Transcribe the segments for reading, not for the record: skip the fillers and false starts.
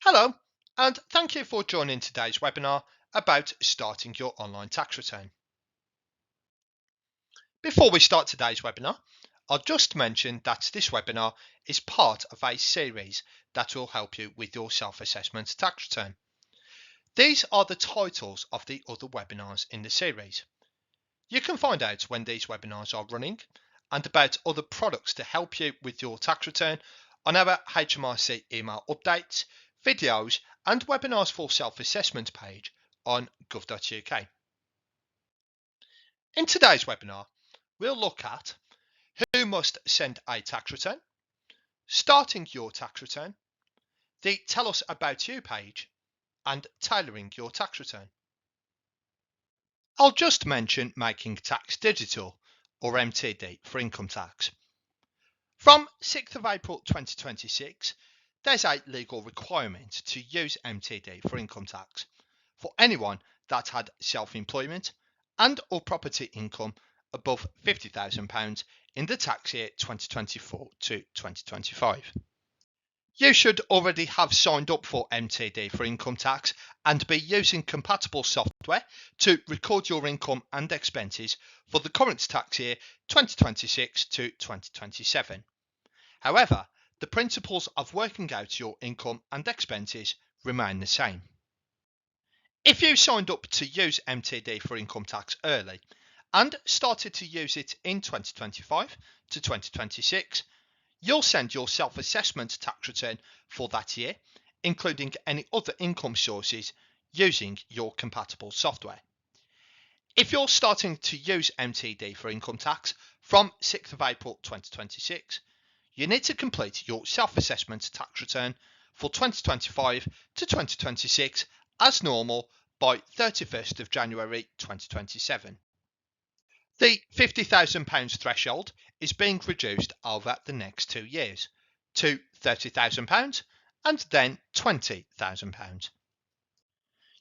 Hello, and thank you for joining today's webinar about starting your online tax return. Before we start today's webinar, I'll just mention that this webinar is part of a series that will help you with your self-assessment tax return. These are the titles of the other webinars in the series. You can find out when these webinars are running and about other products to help you with your tax return on our HMRC email updates, videos and webinars for self-assessment page on gov.uk. In today's webinar, we'll look at who must send a tax return, starting your tax return, the Tell Us About You page, and tailoring your tax return. I'll just mention making tax digital, or MTD, for income tax. From 6th of April 2026, there's a legal requirement to use MTD for income tax for anyone that had self-employment and or property income above £50,000 in the tax year 2024 to 2025. You should already have signed up for MTD for income tax and be using compatible software to record your income and expenses for the current tax year 2026 to 2027. However, the principles of working out your income and expenses remain the same. If you signed up to use MTD for income tax early and started to use it in 2025 to 2026, you'll send your self-assessment tax return for that year, including any other income sources, using your compatible software. If you're starting to use MTD for income tax from 6th of April 2026, you need to complete your self-assessment tax return for 2025 to 2026 as normal by 31st of January 2027. The £50,000 threshold is being reduced over the next 2 years to £30,000 and then £20,000.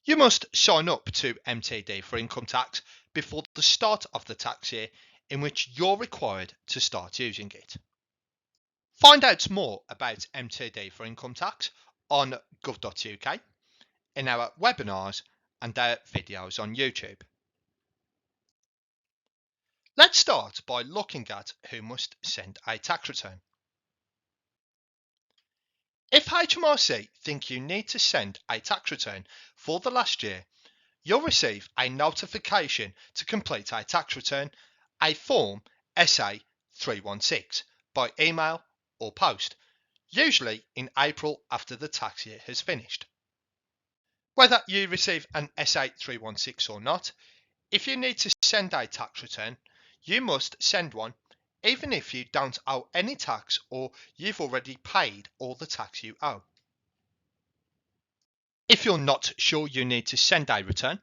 You must sign up to MTD for income tax before the start of the tax year in which you're required to start using it. Find out more about MTD for income tax on gov.uk, in our webinars and our videos on YouTube. Let's start by looking at who must send a tax return. If HMRC think you need to send a tax return for the last year, you'll receive a notification to complete a tax return, a form SA 316, by email or post, usually in April after the tax year has finished. Whether you receive an SA 316 or not, if you need to send a tax return, you must send one even if you don't owe any tax or you've already paid all the tax you owe. If you're not sure you need to send a return,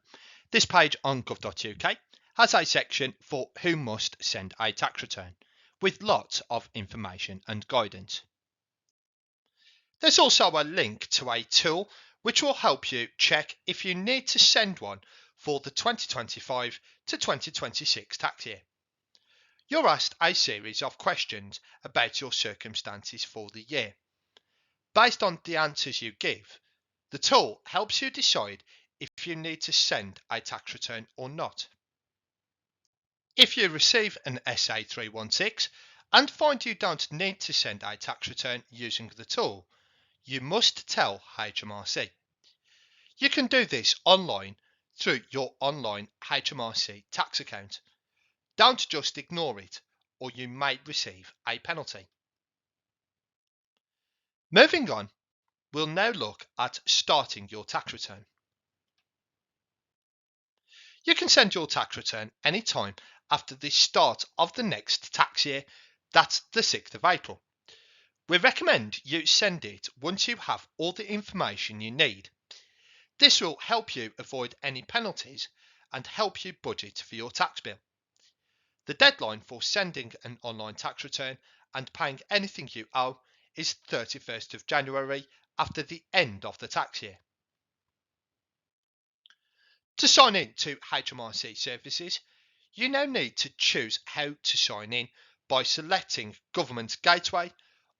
this page on gov.uk has a section for who must send a tax return, with lots of information and guidance. There's also a link to a tool which will help you check if you need to send one for the 2025 to 2026 tax year. You're asked a series of questions about your circumstances for the year. Based on the answers you give, the tool helps you decide if you need to send a tax return or not. If you receive an SA 316 and find you don't need to send a tax return using the tool, you must tell HMRC. You can do this online through your online HMRC tax account. Don't just ignore it, or you may receive a penalty. Moving on, we'll now look at starting your tax return. You can send your tax return anytime after the start of the next tax year, that's the 6th of April. We recommend you send it once you have all the information you need. This will help you avoid any penalties and help you budget for your tax bill. The deadline for sending an online tax return and paying anything you owe is 31st of January after the end of the tax year. To sign in to HMRC services, you now need to choose how to sign in by selecting Government Gateway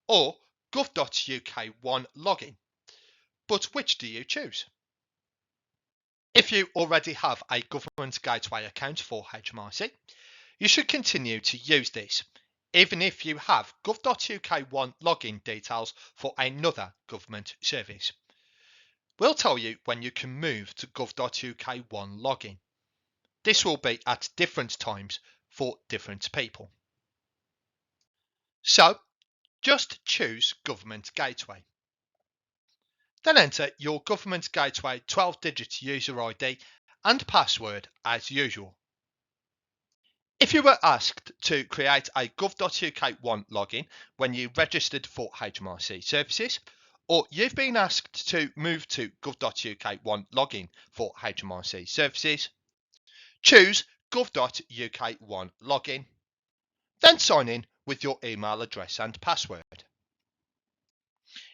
or gov.uk1 login. but which do you choose? If you already have a Government Gateway account for HMRC, you should continue to use this, even if you have gov.uk1 login details for another government service. We'll tell you when you can move to gov.uk1 login. This will be at different times for different people. So, just choose Government Gateway. Then enter your Government Gateway 12-digit user ID and password as usual. If you were asked to create a gov.uk1 login when you registered for HMRC services, or you've been asked to move to gov.uk1 login for HMRC services, choose gov.uk1 login, then sign in with your email address and password.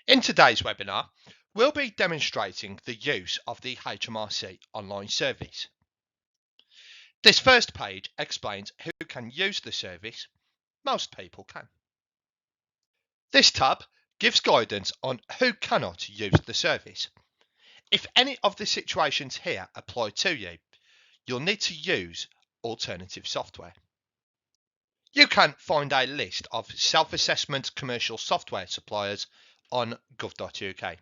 In today's webinar, we'll be demonstrating the use of the HMRC online service. This first page explains who can use the service. Most people can. This tab gives guidance on who cannot use the service. If any of the situations here apply to you, you'll need to use alternative software. You can find a list of self-assessment commercial software suppliers on gov.uk.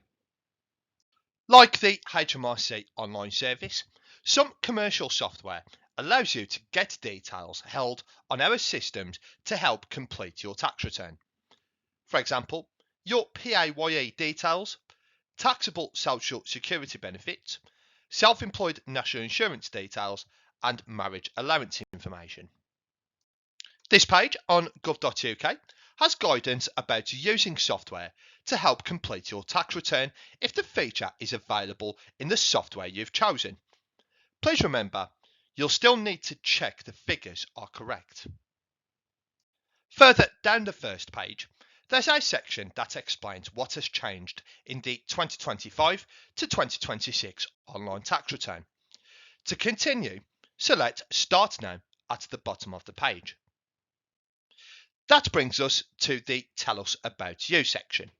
Like the HMRC online service, some commercial software allows you to get details held on our systems to help complete your tax return. For example, your PAYE details, taxable social security benefits, self-employed national insurance details, and marriage allowance information. This page on gov.uk has guidance about using software to help complete your tax return if the feature is available in the software you've chosen. Please remember, you'll still need to check the figures are correct. Further down the first page, there's a section that explains what has changed in the 2025 to 2026 online tax return. To continue, select Start Now at the bottom of the page. That brings us to the Tell Us About You section.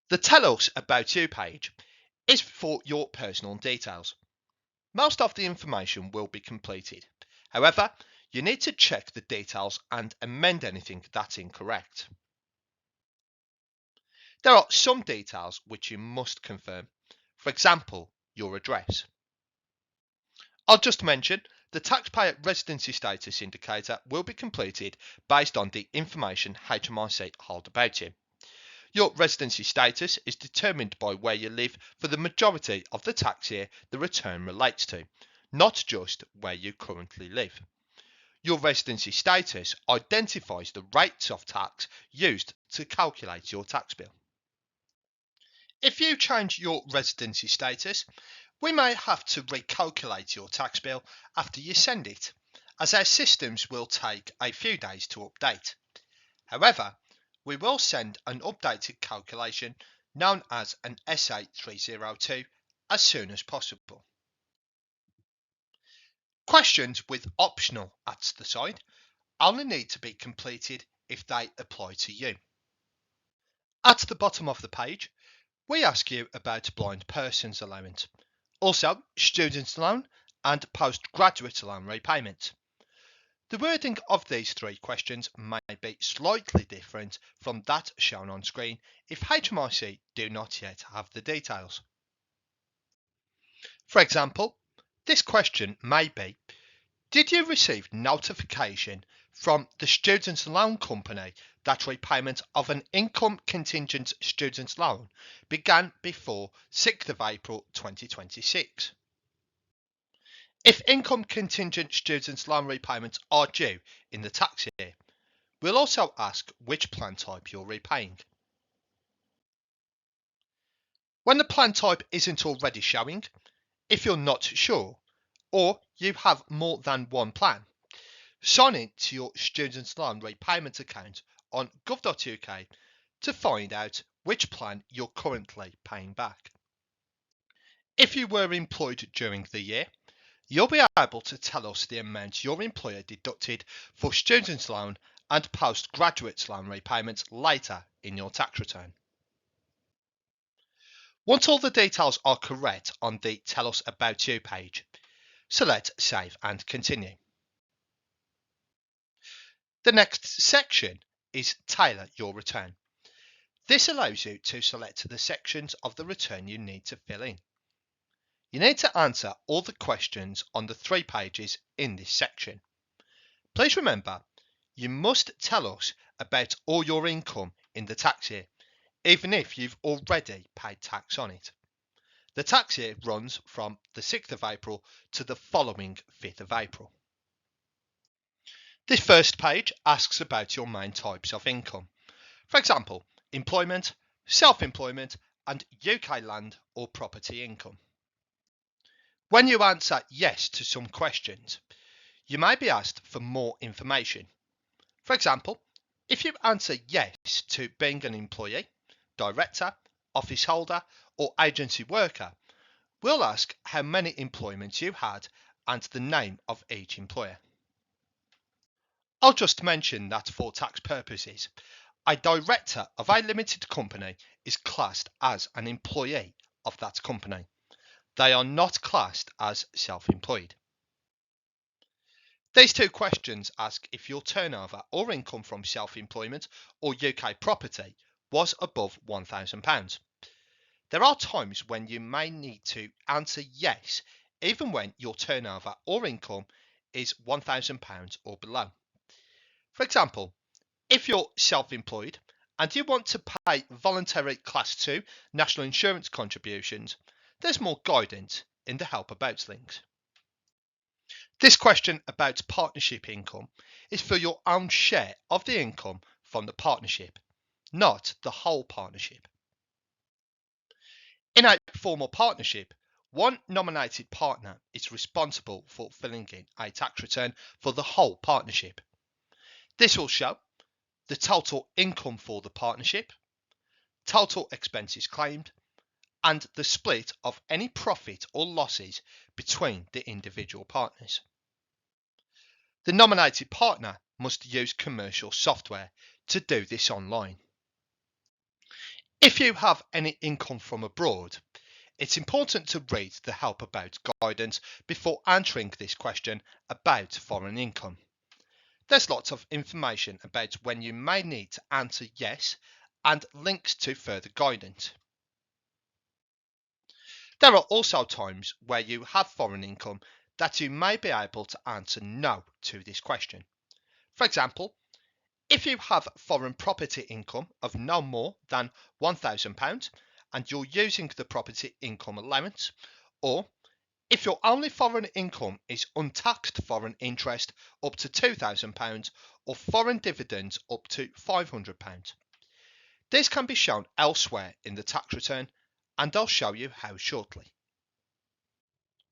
The Tell Us About You page is for your personal details. Most of the information will be completed. However, you need to check the details and amend anything that's incorrect. There are some details which you must confirm. For example, your address. I'll just mention the taxpayer residency status indicator will be completed based on the information HMRC hold about you. Your residency status is determined by where you live for the majority of the tax year the return relates to, not just where you currently live. Your residency status identifies the rates of tax used to calculate your tax bill. If you change your residency status, we may have to recalculate your tax bill after you send it, as our systems will take a few days to update. However, we will send an updated calculation known as an SA302 as soon as possible. Questions with optional at the side only need to be completed if they apply to you. At the bottom of the page, we ask you about blind persons allowance, also student loan and postgraduate loan repayment. The wording of these three questions may be slightly different from that shown on screen if HMRC do not yet have the details. For example, this question may be, did you receive notification from the student loan company that repayment of an income contingent student loan began before 6th of April 2026? If income contingent student loan repayments are due in the tax year, we'll also ask which plan type you're repaying. When the plan type isn't already showing, if you're not sure, or you have more than one plan, sign in to your student loan repayment account on gov.uk to find out which plan you're currently paying back. If you were employed during the year, you'll be able to tell us the amount your employer deducted for student loan and postgraduate loan repayments later in your tax return. Once all the details are correct on the Tell Us About You page, select Save and Continue. The next section is Tailor Your Return. This allows you to select the sections of the return you need to fill in. You need to answer all the questions on the 3 pages in this section. Please remember, you must tell us about all your income in the tax year, even if you've already paid tax on it. The tax year runs from the 6th of April to the following 5th of April. This first page asks about your main types of income. For example, employment, self-employment, and UK land or property income. When you answer yes to some questions, you may be asked for more information. For example, if you answer yes to being an employee, director, office holder, or agency worker, we'll ask how many employments you had and the name of each employer. I'll just mention that for tax purposes, a director of a limited company is classed as an employee of that company. They are not classed as self-employed. These 2 questions ask if your turnover or income from self-employment or UK property was above £1,000. There are times when you may need to answer yes, even when your turnover or income is £1,000 or below. For example, if you're self-employed and you want to pay voluntary Class 2 national insurance contributions, there's more guidance in the Help About links. This question about partnership income is for your own share of the income from the partnership, not the whole partnership. In a formal partnership, one nominated partner is responsible for filling in a tax return for the whole partnership. This will show the total income for the partnership, total expenses claimed, and the split of any profit or losses between the individual partners. The nominated partner must use commercial software to do this online. If you have any income from abroad, it's important to read the Help About guidance before answering this question about foreign income. There's lots of information about when you may need to answer yes and links to further guidance. There are also times where you have foreign income that you may be able to answer no to this question. For example, if you have foreign property income of no more than £1,000 and you're using the property income allowance, or if your only foreign income is untaxed foreign interest up to £2,000 or foreign dividends up to £500. This can be shown elsewhere in the tax return, and I'll show you how shortly.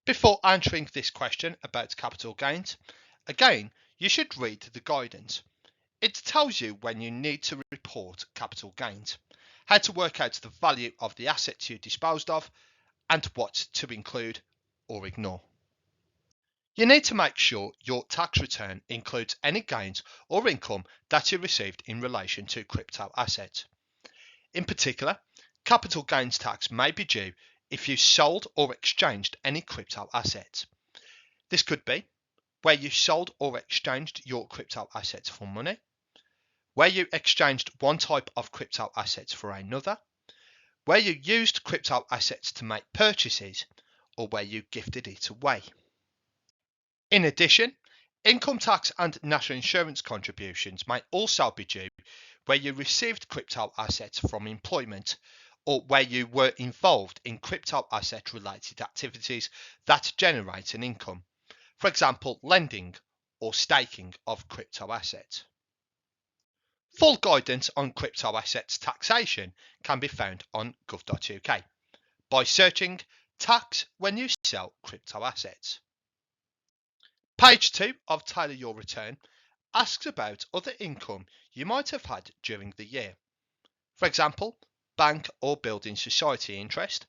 Before answering this question about capital gains, again, you should read the guidance. It tells you when you need to report capital gains, how to work out the value of the assets you disposed of, and what to include or ignore. You need to make sure your tax return includes any gains or income that you received in relation to crypto assets. In particular, capital gains tax may be due if you sold or exchanged any crypto assets. This could be where you sold or exchanged your crypto assets for money, where you exchanged one type of crypto assets for another, where you used crypto assets to make purchases, or where you gifted it away. In addition, income tax and national insurance contributions may also be due where you received crypto assets from employment, or where you were involved in crypto asset related activities that generate an income, for example, lending or staking of crypto assets. Full guidance on crypto assets taxation can be found on gov.uk by searching tax when you sell crypto assets. Page 2 of Tailor Your Return asks about other income you might have had during the year. For example, bank or building society interest,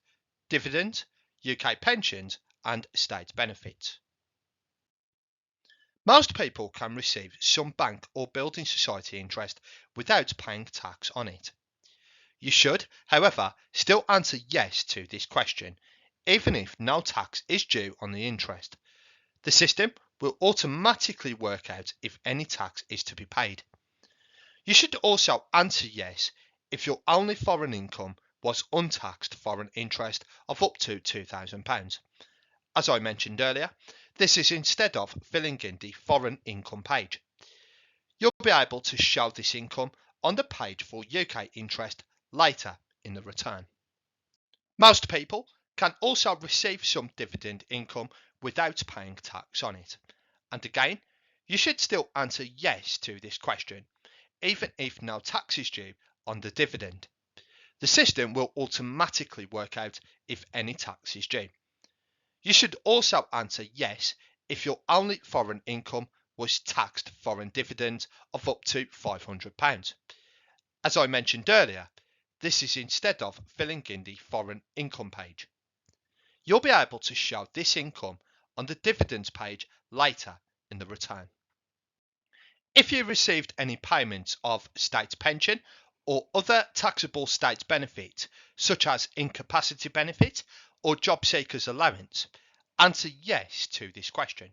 dividends, UK pensions, and state benefits. Most people can receive some bank or building society interest without paying tax on it. You should, however, still answer yes to this question, even if no tax is due on the interest. The system will automatically work out if any tax is to be paid. You should also answer yes if your only foreign income was untaxed foreign interest of up to £2,000. As I mentioned earlier, this is instead of filling in the foreign income page. You'll be able to show this income on the page for UK interest later in the return. Most people can also receive some dividend income without paying tax on it. And again, you should still answer yes to this question, even if no tax is due on the dividend. The system will automatically work out if any tax is due. You should also answer yes if your only foreign income was taxed foreign dividends of up to £500. As I mentioned earlier, this is instead of filling in the foreign income page. You'll be able to show this income on the dividends page later in the return. If you received any payments of state pension or other taxable state benefit, such as incapacity benefit or job seekers allowance, answer yes to this question.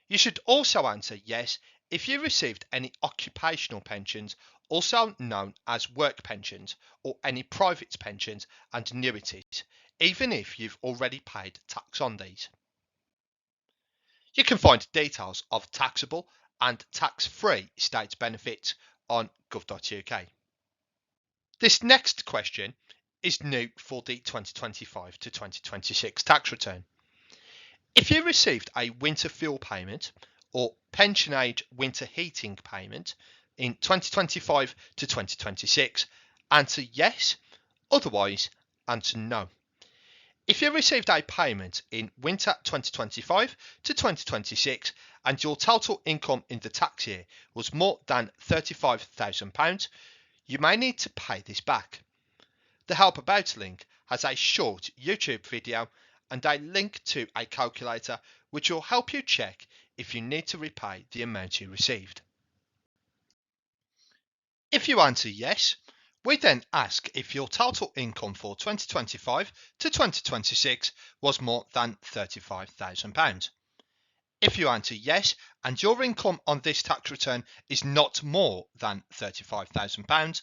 You should also answer yes if you received any occupational pensions, also known as work pensions, or any private pensions and annuities, even if you've already paid tax on these. You can find details of taxable and tax-free state benefits on gov.uk. This next question is new for the 2025 to 2026 tax return. If you received a winter fuel payment or pension age winter heating payment in 2025 to 2026, answer yes, otherwise answer no. If you received a payment in winter 2025 to 2026 and your total income in the tax year was more than £35,000, you may need to pay this back. The Help About link has a short YouTube video and a link to a calculator which will help you check if you need to repay the amount you received. If you answer yes, we then ask if your total income for 2025 to 2026 was more than £35,000. If you answer yes and your income on this tax return is not more than £35,000,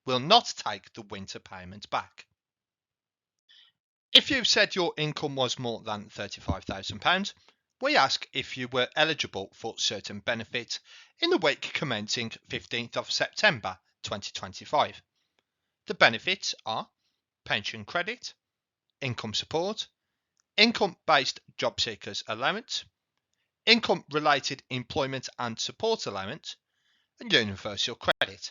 we'll not take the winter payment back. If you've said your income was more than £35,000, we ask if you were eligible for certain benefits in the week commencing 15th of September 2025. The benefits are pension credit, income support, income-based job seekers allowance, income-related employment and support allowance, and universal credit.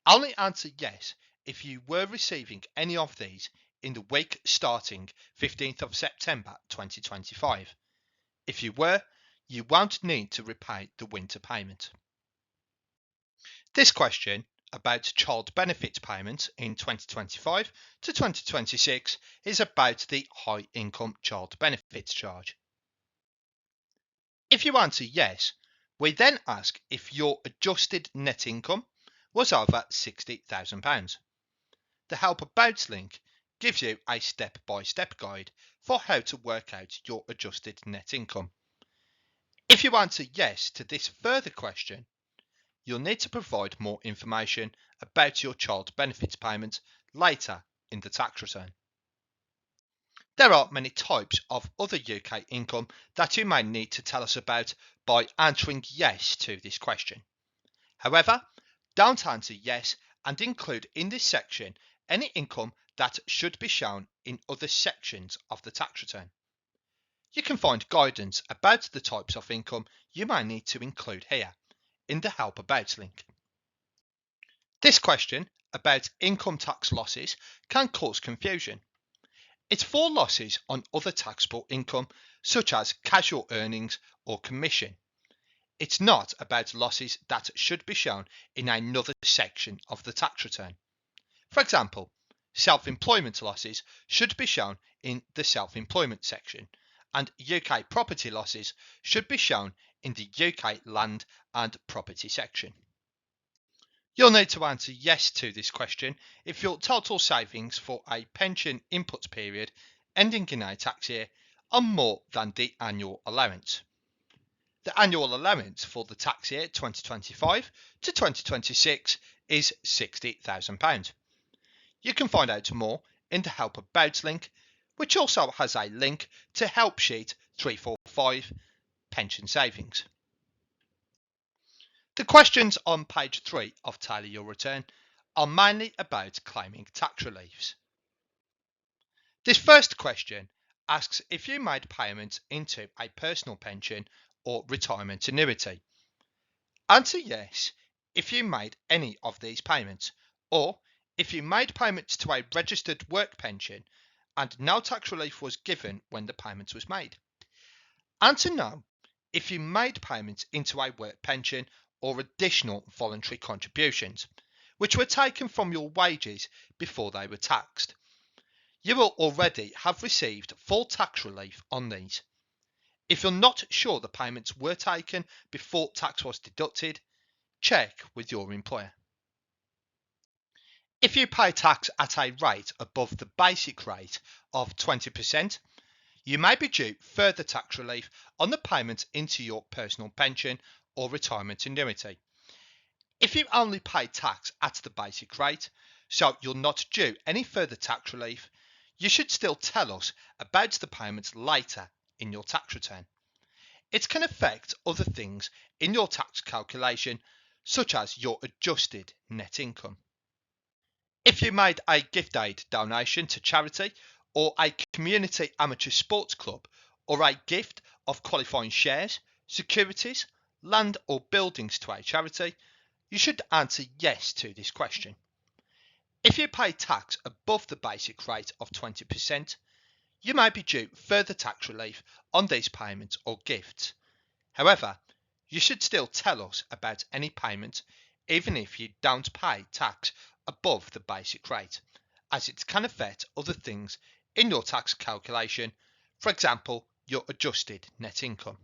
Only answer yes if you were receiving any of these in the week starting 15th of September 2025. If you were, you won't need to repay the winter payment. This question about child benefit payments in 2025 to 2026 is about the high income child benefits charge. If you answer yes, we then ask if your adjusted net income was over £60,000. The Help About link gives you a step-by-step guide for how to work out your adjusted net income. If you answer yes to this further question, you'll need to provide more information about your child benefits payment later in the tax return. There are many types of other UK income that you may need to tell us about by answering yes to this question. However, don't answer yes and include in this section any income that should be shown in other sections of the tax return. You can find guidance about the types of income you may need to include here in the Help About link. This question about income tax losses can cause confusion. It's for losses on other taxable income such as casual earnings or commission. It's not about losses that should be shown in another section of the tax return. For example, self-employment losses should be shown in the self-employment section, and UK property losses should be shown in the UK land and property section. You'll need to answer yes to this question if your total savings for a pension input period ending in a tax year are more than the annual allowance. The annual allowance for the tax year 2025 to 2026 is £60,000. You can find out more in the Help About link, which also has a link to Help Sheet 345 Pension Savings. The questions on page 3 of Tailor Your Return are mainly about claiming tax reliefs. This first question asks if you made payments into a personal pension or retirement annuity. Answer yes if you made any of these payments, or if you made payments to a registered work pension and no tax relief was given when the payment was made. Answer no if you made payments into a work pension or additional voluntary contributions, which were taken from your wages before they were taxed. You will already have received full tax relief on these. If you're not sure the payments were taken before tax was deducted, check with your employer. If you pay tax at a rate above the basic rate of 20%, you may be due further tax relief on the payments into your personal pension or retirement annuity. If you only pay tax at the basic rate, so you're not due any further tax relief, you should still tell us about the payments later in your tax return. It can affect other things in your tax calculation, such as your adjusted net income. If you made a gift aid donation to charity or a community amateur sports club, or a gift of qualifying shares, securities, land or buildings to a charity, you should answer yes to this question. If you pay tax above the basic rate of 20%, you may be due further tax relief on these payments or gifts. However, you should still tell us about any payment, even if you don't pay tax above the basic rate, as it can affect other things in your tax calculation, for example, your adjusted net income.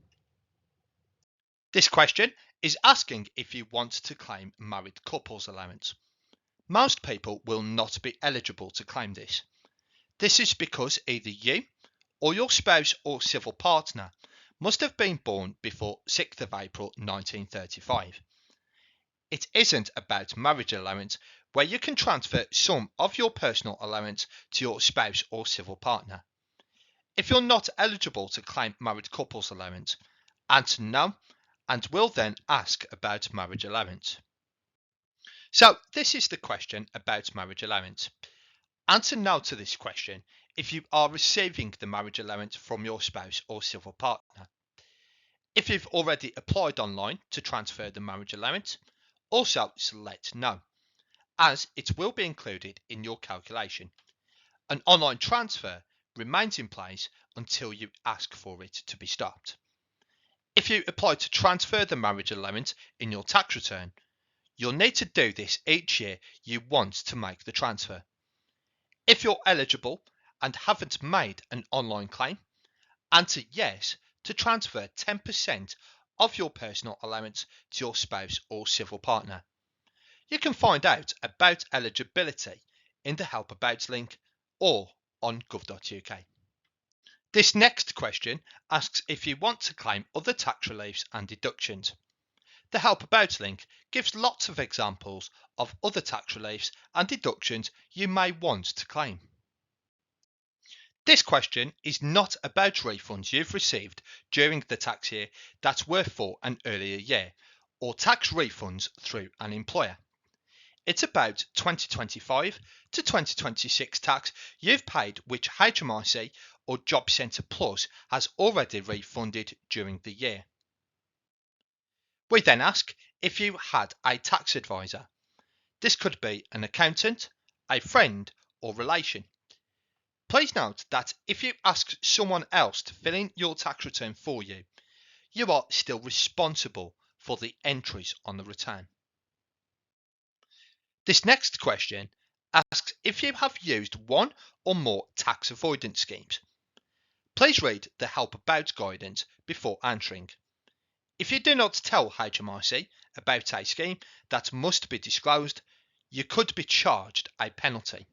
This question is asking if you want to claim married couples allowance. Most people will not be eligible to claim this. This is because either you or your spouse or civil partner must have been born before 6th of April 1935. It isn't about marriage allowance, where you can transfer some of your personal allowance to your spouse or civil partner. If you're not eligible to claim married couples allowance, answer no, and we'll then ask about marriage allowance. So this is the question about marriage allowance. Answer no to this question if you are receiving the marriage allowance from your spouse or civil partner. If you've already applied online to transfer the marriage allowance, also select no, as it will be included in your calculation. An online transfer remains in place until you ask for it to be stopped. If you apply to transfer the marriage allowance in your tax return, you'll need to do this each year you want to make the transfer. If you're eligible and haven't made an online claim, answer yes to transfer 10% of your personal allowance to your spouse or civil partner. You can find out about eligibility in the Help About link or on gov.uk. This next question asks if you want to claim other tax reliefs and deductions. The Help About link gives lots of examples of other tax reliefs and deductions you may want to claim. This question is not about refunds you've received during the tax year that were for an earlier year, or tax refunds through an employer. It's about 2025 to 2026 tax you've paid which HMRC or Job Centre Plus has already refunded during the year. We then ask if you had a tax advisor. This could be an accountant, a friend or relation. Please note that if you ask someone else to fill in your tax return for you, you are still responsible for the entries on the return. This next question asks if you have used one or more tax avoidance schemes. Please read the Help About guidance before answering. If you do not tell HMRC about a scheme that must be disclosed, you could be charged a penalty.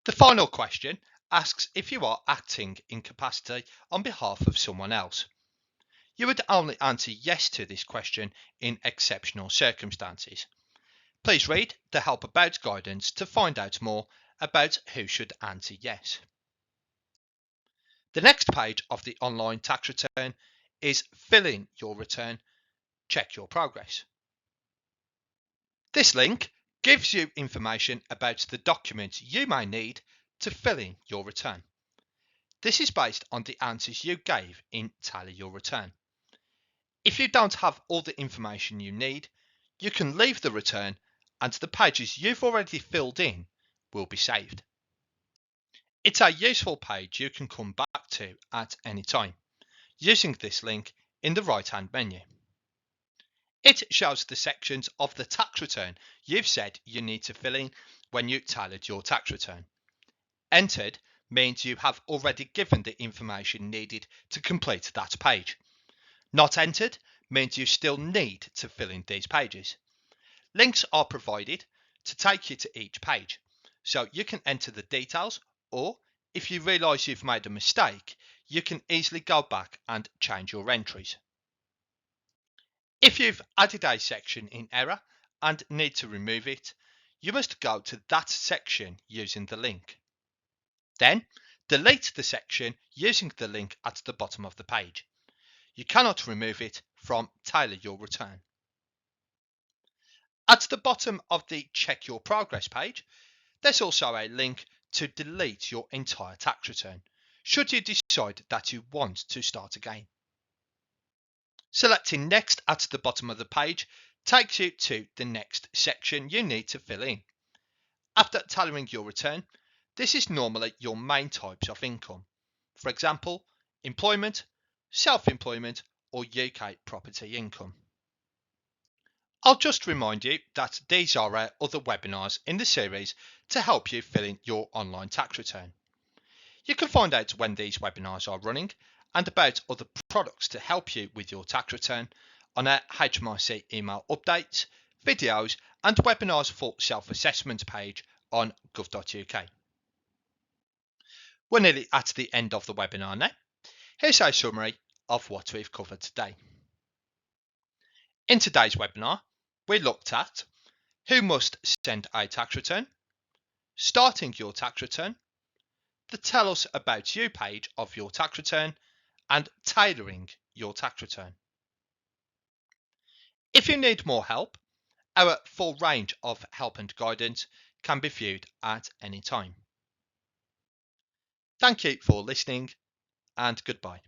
The final question asks if you are acting in capacity on behalf of someone else. You would only answer yes to this question in exceptional circumstances. Please read the Help About guidance to find out more about who should answer yes. The next page of the online tax return is Fill in your return, check your progress. This link gives you information about the documents you may need to fill in your return. This is based on the answers you gave in Tailor Your Return. If you don't have all the information you need, you can leave the return and the pages you've already filled in will be saved. It's a useful page you can come back to at any time using this link in the right-hand menu. It shows the sections of the tax return you've said you need to fill in when you tailored your tax return. Entered means you have already given the information needed to complete that page. Not entered means you still need to fill in these pages. Links are provided to take you to each page, so you can enter the details, or if you realise you've made a mistake, you can easily go back and change your entries. If you've added a section in error and need to remove it, you must go to that section using the link. Then delete the section using the link at the bottom of the page. You cannot remove it from Tailor Your Return. At the bottom of the Check Your Progress page, there's also a link to delete your entire tax return, should you decide that you want to start again. Selecting Next at the bottom of the page takes you to the next section you need to fill in. After tailoring your return, this is normally your main types of income. For example, employment, self-employment, or UK property income. I'll just remind you that these are our other webinars in the series to help you fill in your online tax return. You can find out when these webinars are running and about other products to help you with your tax return on our HMRC email updates, videos and webinars for self-assessment page on gov.uk. We're nearly at the end of the webinar now. Here's a summary of what we've covered today. In today's webinar, we looked at who must send a tax return, starting your tax return, the Tell Us About You page of your tax return, and tailoring your tax return. If you need more help, our full range of help and guidance can be viewed at any time. Thank you for listening, and goodbye.